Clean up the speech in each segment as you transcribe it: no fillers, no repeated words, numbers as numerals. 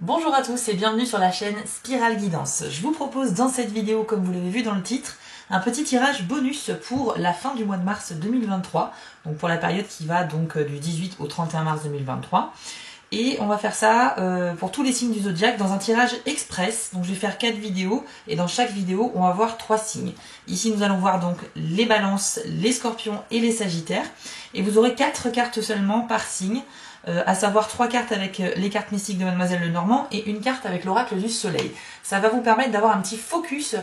Bonjour à tous et bienvenue sur la chaîne Spirale Guidance. Je vous propose dans cette vidéo, comme vous l'avez vu dans le titre, un petit tirage bonus pour la fin du mois de mars 2023, donc pour la période qui va donc du 18 au 31 mars 2023. Et on va faire ça pour tous les signes du zodiaque dans un tirage express. Donc je vais faire 4 vidéos et dans chaque vidéo on va voir 3 signes. Ici nous allons voir donc les balances, les scorpions et les sagittaires. Et vous aurez 4 cartes seulement par signe. À savoir 3 cartes avec les cartes mystiques de Mademoiselle Lenormand et une carte avec l'oracle du soleil. Ça va vous permettre d'avoir un petit focus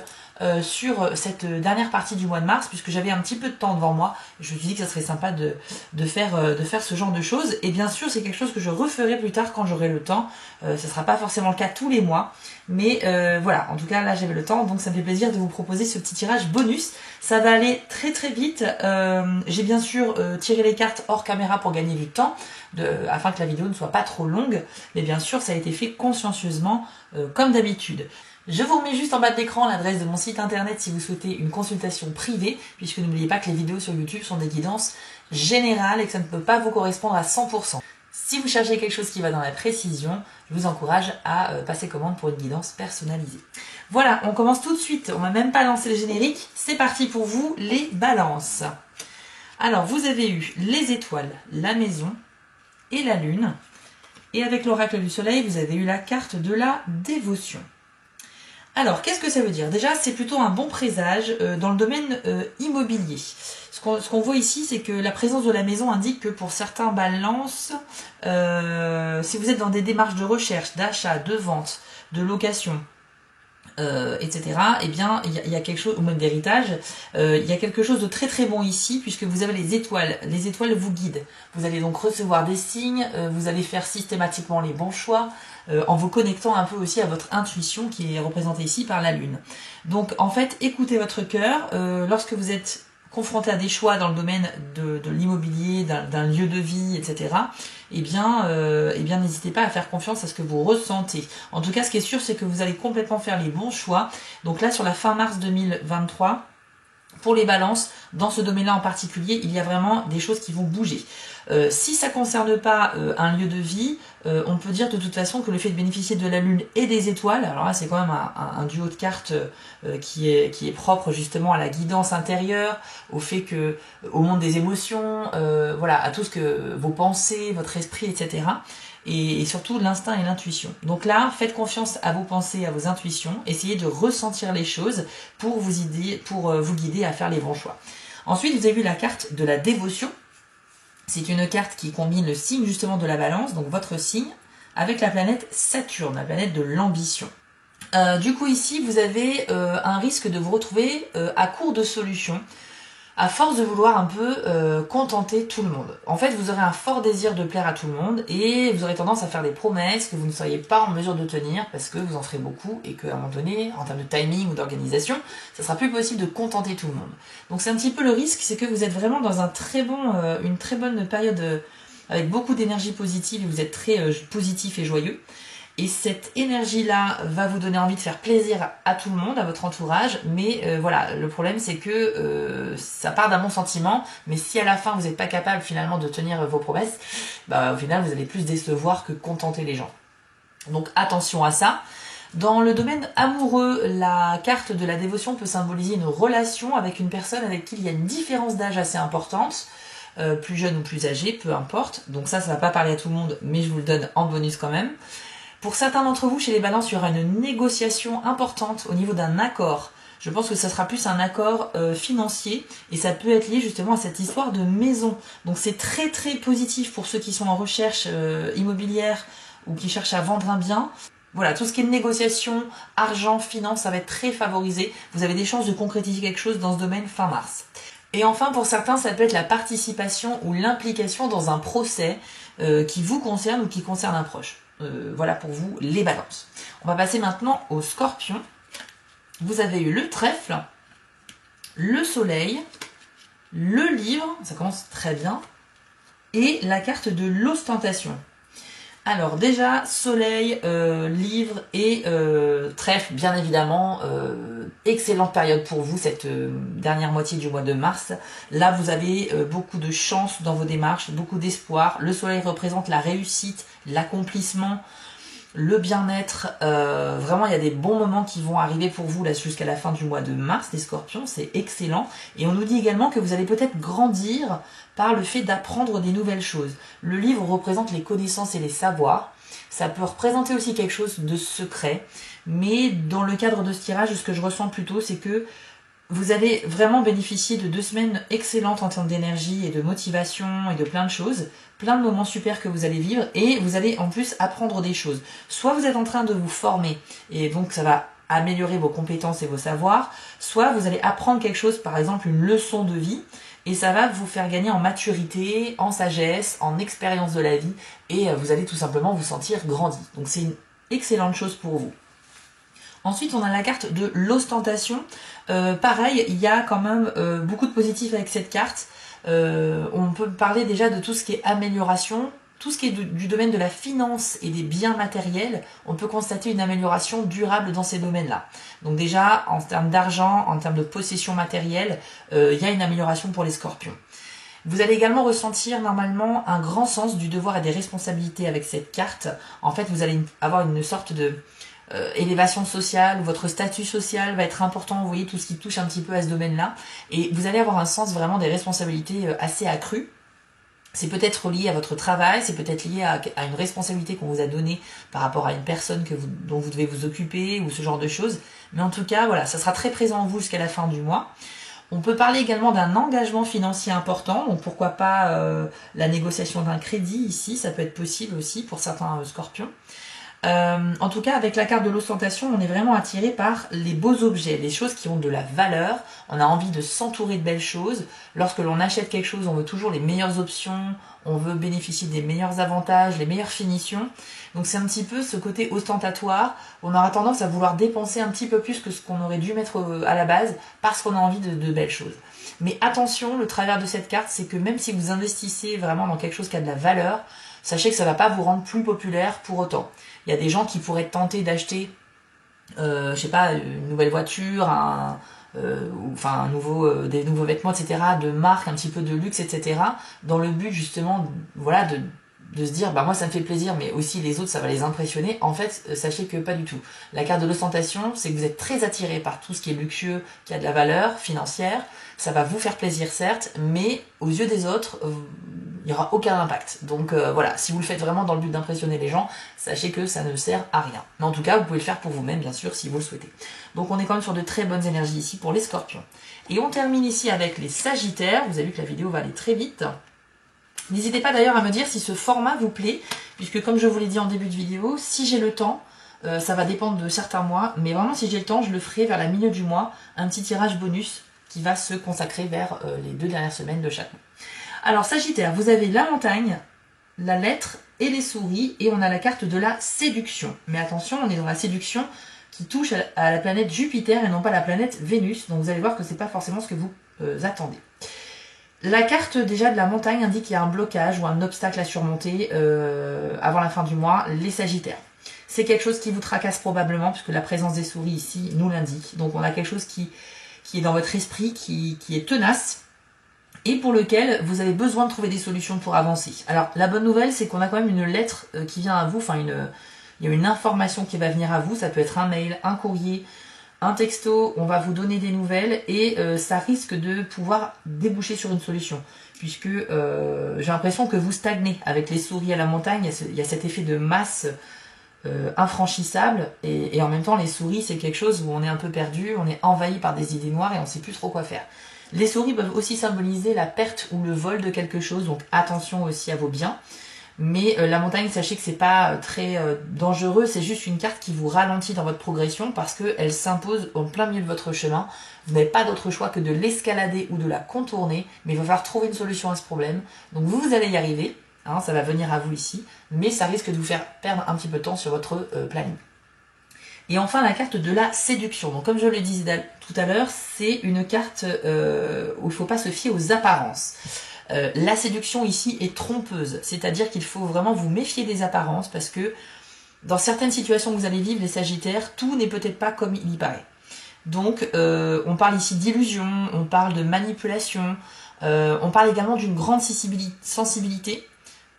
sur cette dernière partie du mois de mars, puisque j'avais un petit peu de temps devant moi. Je me suis dit que ça serait sympa de faire ce genre de choses. Et bien sûr, c'est quelque chose que je referai plus tard quand j'aurai le temps. Ce ne sera pas forcément le cas tous les mois. Mais voilà, en tout cas là j'avais le temps, donc ça me fait plaisir de vous proposer ce petit tirage bonus. Ça va aller très très vite. J'ai bien sûr tiré les cartes hors caméra pour gagner du temps, afin que la vidéo ne soit pas trop longue. Mais bien sûr ça a été fait consciencieusement comme d'habitude. Je vous remets juste en bas de l'écran l'adresse de mon site internet si vous souhaitez une consultation privée, puisque n'oubliez pas que les vidéos sur YouTube sont des guidances générales et que ça ne peut pas vous correspondre à 100%. Si vous cherchez quelque chose qui va dans la précision, je vous encourage à passer commande pour une guidance personnalisée. Voilà, on commence tout de suite, on va même pas lancer le générique, c'est parti pour vous les balances. Alors vous avez eu les étoiles, la maison et la lune, et avec l'oracle du soleil vous avez eu la carte de la dévotion. Alors, qu'est-ce que ça veut dire? Déjà, c'est plutôt un bon présage dans le domaine immobilier. Ce qu'on voit ici, c'est que la présence de la maison indique que pour certains balances, si vous êtes dans des démarches de recherche, d'achat, de vente, de location, etc., eh bien, il y a quelque chose, ou même d'héritage, il y a quelque chose de très très bon ici, puisque vous avez les étoiles. Les étoiles vous guident. Vous allez donc recevoir des signes, vous allez faire systématiquement les bons choix, en vous connectant un peu aussi à votre intuition qui est représentée ici par la lune. Donc en fait, écoutez votre cœur. Lorsque vous êtes confronté à des choix dans le domaine de l'immobilier, d'un lieu de vie, etc., eh bien n'hésitez pas à faire confiance à ce que vous ressentez. En tout cas, ce qui est sûr, c'est que vous allez complètement faire les bons choix. Donc là, sur la fin mars 2023, pour les balances, dans ce domaine-là en particulier, il y a vraiment des choses qui vont bouger. Si ça ne concerne pas un lieu de vie, on peut dire de toute façon que le fait de bénéficier de la lune et des étoiles, alors là c'est quand même un duo de cartes qui est propre justement à la guidance intérieure, au fait que, au monde des émotions, voilà, à tout ce que vos pensées, votre esprit, etc. Et surtout l'instinct et l'intuition. Donc là, faites confiance à vos pensées, à vos intuitions, essayez de ressentir les choses pour vous guider à faire les bons choix. Ensuite, vous avez vu la carte de la dévotion. C'est une carte qui combine le signe justement de la balance, donc votre signe, avec la planète Saturne, la planète de l'ambition. Du coup ici, vous avez un risque de vous retrouver à court de solutions, à force de vouloir un peu contenter tout le monde. En fait, vous aurez un fort désir de plaire à tout le monde et vous aurez tendance à faire des promesses que vous ne seriez pas en mesure de tenir parce que vous en ferez beaucoup et qu'à un moment donné, en termes de timing ou d'organisation, ça sera plus possible de contenter tout le monde. Donc c'est un petit peu le risque, c'est que vous êtes vraiment dans une très bonne période avec beaucoup d'énergie positive et vous êtes très positif et joyeux. Et cette énergie-là va vous donner envie de faire plaisir à tout le monde, à votre entourage, mais voilà, le problème c'est que ça part d'un bon sentiment, mais si à la fin vous n'êtes pas capable finalement de tenir vos promesses, bah, au final vous allez plus décevoir que contenter les gens. Donc attention à ça. Dans le domaine amoureux, la carte de la dévotion peut symboliser une relation avec une personne avec qui il y a une différence d'âge assez importante, plus jeune ou plus âgé, peu importe. Donc ça va pas parler à tout le monde, mais je vous le donne en bonus quand même. Pour certains d'entre vous, chez les balances, il y aura une négociation importante au niveau d'un accord. Je pense que ça sera plus un accord financier et ça peut être lié justement à cette histoire de maison. Donc c'est très très positif pour ceux qui sont en recherche immobilière ou qui cherchent à vendre un bien. Voilà, tout ce qui est négociation, argent, finance, ça va être très favorisé. Vous avez des chances de concrétiser quelque chose dans ce domaine fin mars. Et enfin, pour certains, ça peut être la participation ou l'implication dans un procès qui vous concerne ou qui concerne un proche. Voilà pour vous les balances. On va passer maintenant au scorpion. Vous avez eu le trèfle, le soleil, le livre, ça commence très bien, et la carte de l'ostentation. Alors déjà, soleil, livre et trèfle, bien évidemment, excellente période pour vous, cette dernière moitié du mois de mars. Là, vous avez beaucoup de chance dans vos démarches, beaucoup d'espoir. Le soleil représente la réussite, l'accomplissement, le bien-être. Vraiment, il y a des bons moments qui vont arriver pour vous là jusqu'à la fin du mois de mars, les scorpions, c'est excellent. Et on nous dit également que vous allez peut-être grandir par le fait d'apprendre des nouvelles choses. Le livre représente les connaissances et les savoirs. Ça peut représenter aussi quelque chose de secret. Mais dans le cadre de ce tirage, ce que je ressens plutôt, c'est que vous allez vraiment bénéficier de 2 semaines excellentes en termes d'énergie et de motivation et de plein de choses, plein de moments super que vous allez vivre et vous allez en plus apprendre des choses. Soit vous êtes en train de vous former et donc ça va améliorer vos compétences et vos savoirs, soit vous allez apprendre quelque chose, par exemple une leçon de vie, et ça va vous faire gagner en maturité, en sagesse, en expérience de la vie et vous allez tout simplement vous sentir grandi. Donc c'est une excellente chose pour vous. Ensuite, on a la carte de l'ostentation. Pareil, il y a quand même beaucoup de positifs avec cette carte. On peut parler déjà de tout ce qui est amélioration, tout ce qui est du domaine de la finance et des biens matériels. On peut constater une amélioration durable dans ces domaines-là. Donc déjà, en termes d'argent, en termes de possession matérielle, il y a une amélioration pour les scorpions. Vous allez également ressentir normalement un grand sens du devoir et des responsabilités avec cette carte. En fait, vous allez avoir une sorte de élévation sociale, votre statut social va être important, vous voyez, tout ce qui touche un petit peu à ce domaine-là. Et vous allez avoir un sens vraiment des responsabilités assez accru. C'est peut-être lié à votre travail, c'est peut-être lié à une responsabilité qu'on vous a donnée par rapport à une personne dont vous devez vous occuper ou ce genre de choses. Mais en tout cas, voilà, ça sera très présent en vous jusqu'à la fin du mois. On peut parler également d'un engagement financier important, donc pourquoi pas la négociation d'un crédit ici, ça peut être possible aussi pour certains scorpions. En tout cas, avec la carte de l'ostentation, on est vraiment attiré par les beaux objets, les choses qui ont de la valeur. On a envie de s'entourer de belles choses. Lorsque l'on achète quelque chose, on veut toujours les meilleures options, on veut bénéficier des meilleurs avantages, les meilleures finitions. Donc c'est un petit peu ce côté ostentatoire. On aura tendance à vouloir dépenser un petit peu plus que ce qu'on aurait dû mettre à la base parce qu'on a envie de belles choses. Mais attention, le travers de cette carte, c'est que même si vous investissez vraiment dans quelque chose qui a de la valeur, sachez que ça ne va pas vous rendre plus populaire pour autant. Il y a des gens qui pourraient être tentés d'acheter, je sais pas, une nouvelle voiture, des nouveaux vêtements, etc., de marque, un petit peu de luxe, etc., dans le but justement, voilà, de se dire, bah moi ça me fait plaisir, mais aussi les autres ça va les impressionner. En fait, sachez que pas du tout. La carte de l'ostentation, c'est que vous êtes très attiré par tout ce qui est luxueux, qui a de la valeur financière. Ça va vous faire plaisir certes, mais aux yeux des autres, il n'y aura aucun impact. Donc voilà, si vous le faites vraiment dans le but d'impressionner les gens, sachez que ça ne sert à rien. Mais en tout cas, vous pouvez le faire pour vous-même, bien sûr, si vous le souhaitez. Donc on est quand même sur de très bonnes énergies ici pour les scorpions. Et on termine ici avec les sagittaires. Vous avez vu que la vidéo va aller très vite. N'hésitez pas d'ailleurs à me dire si ce format vous plaît, puisque comme je vous l'ai dit en début de vidéo, si j'ai le temps, ça va dépendre de certains mois, mais vraiment si j'ai le temps, je le ferai vers la milieu du mois, un petit tirage bonus qui va se consacrer vers les 2 dernières semaines de chaque mois. Alors Sagittaire, vous avez la montagne, la lettre et les souris, et on a la carte de la séduction. Mais attention, on est dans la séduction qui touche à la planète Jupiter et non pas la planète Vénus, donc vous allez voir que c'est pas forcément ce que vous attendez. La carte déjà de la montagne indique qu'il y a un blocage ou un obstacle à surmonter avant la fin du mois, les Sagittaires. C'est quelque chose qui vous tracasse probablement, puisque la présence des souris ici nous l'indique. Donc on a quelque chose qui est dans votre esprit, qui est tenace, et pour lequel vous avez besoin de trouver des solutions pour avancer. Alors la bonne nouvelle, c'est qu'on a quand même une lettre qui vient à vous, enfin il y a une information qui va venir à vous, ça peut être un mail, un courrier, un texto, on va vous donner des nouvelles et ça risque de pouvoir déboucher sur une solution. Puisque j'ai l'impression que vous stagnez avec les souris à la montagne, il y a cet effet de masse infranchissable et en même temps les souris c'est quelque chose où on est un peu perdu, on est envahi par des idées noires et on ne sait plus trop quoi faire. Les souris peuvent aussi symboliser la perte ou le vol de quelque chose, donc attention aussi à vos biens. Mais la montagne, sachez que c'est pas très dangereux, c'est juste une carte qui vous ralentit dans votre progression parce qu'elle s'impose en plein milieu de votre chemin. Vous n'avez pas d'autre choix que de l'escalader ou de la contourner, mais il va falloir trouver une solution à ce problème. Donc vous allez y arriver, hein, ça va venir à vous ici, mais ça risque de vous faire perdre un petit peu de temps sur votre planning. Et enfin la carte de la séduction. Donc comme je le disais tout à l'heure, c'est une carte où il ne faut pas se fier aux apparences. La séduction ici est trompeuse, c'est-à-dire qu'il faut vraiment vous méfier des apparences parce que dans certaines situations que vous allez vivre, les Sagittaires, tout n'est peut-être pas comme il y paraît. Donc on parle ici d'illusion, on parle de manipulation, on parle également d'une grande sensibilité.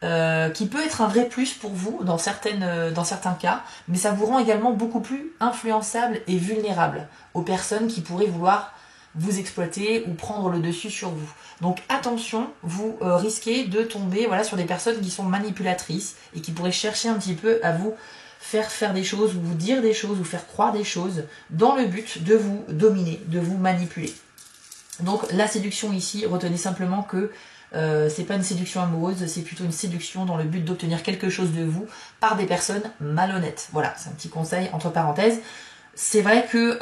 qui peut être un vrai plus pour vous dans certains cas, mais ça vous rend également beaucoup plus influençable et vulnérable aux personnes qui pourraient vouloir vous exploiter ou prendre le dessus sur vous. Donc attention, vous risquez de tomber sur des personnes qui sont manipulatrices et qui pourraient chercher un petit peu à vous faire des choses, ou vous dire des choses, ou faire croire des choses dans le but de vous dominer, de vous manipuler. Donc la séduction ici, retenez simplement que c'est pas une séduction amoureuse, c'est plutôt une séduction dans le but d'obtenir quelque chose de vous par des personnes malhonnêtes. Voilà, c'est un petit conseil entre parenthèses. C'est vrai que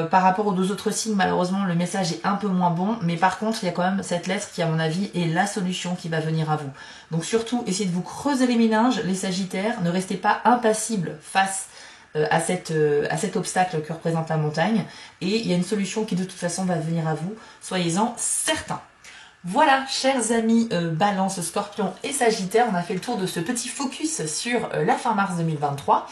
par rapport aux deux autres signes, malheureusement, le message est un peu moins bon, mais par contre, il y a quand même cette lettre qui, à mon avis, est la solution qui va venir à vous. Donc surtout, essayez de vous creuser les méninges, les Sagittaires, ne restez pas impassibles face à cet obstacle que représente la montagne, et il y a une solution qui de toute façon va venir à vous, soyez-en certains. Voilà, chers amis Balance, Scorpion et Sagittaire, on a fait le tour de ce petit focus sur la fin mars 2023.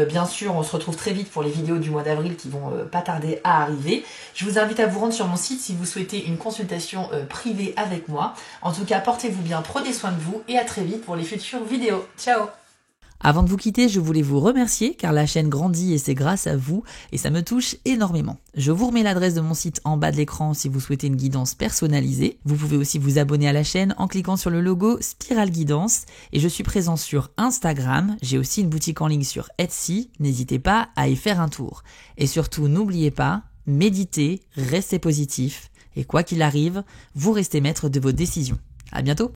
Bien sûr, on se retrouve très vite pour les vidéos du mois d'avril qui vont pas tarder à arriver. Je vous invite à vous rendre sur mon site si vous souhaitez une consultation privée avec moi. En tout cas, portez-vous bien, prenez soin de vous et à très vite pour les futures vidéos. Ciao! Avant de vous quitter, je voulais vous remercier car la chaîne grandit et c'est grâce à vous et ça me touche énormément. Je vous remets l'adresse de mon site en bas de l'écran si vous souhaitez une guidance personnalisée. Vous pouvez aussi vous abonner à la chaîne en cliquant sur le logo Spiral Guidance et je suis présent sur Instagram. J'ai aussi une boutique en ligne sur Etsy. N'hésitez pas à y faire un tour. Et surtout, n'oubliez pas, méditez, restez positif et quoi qu'il arrive, vous restez maître de vos décisions. À bientôt!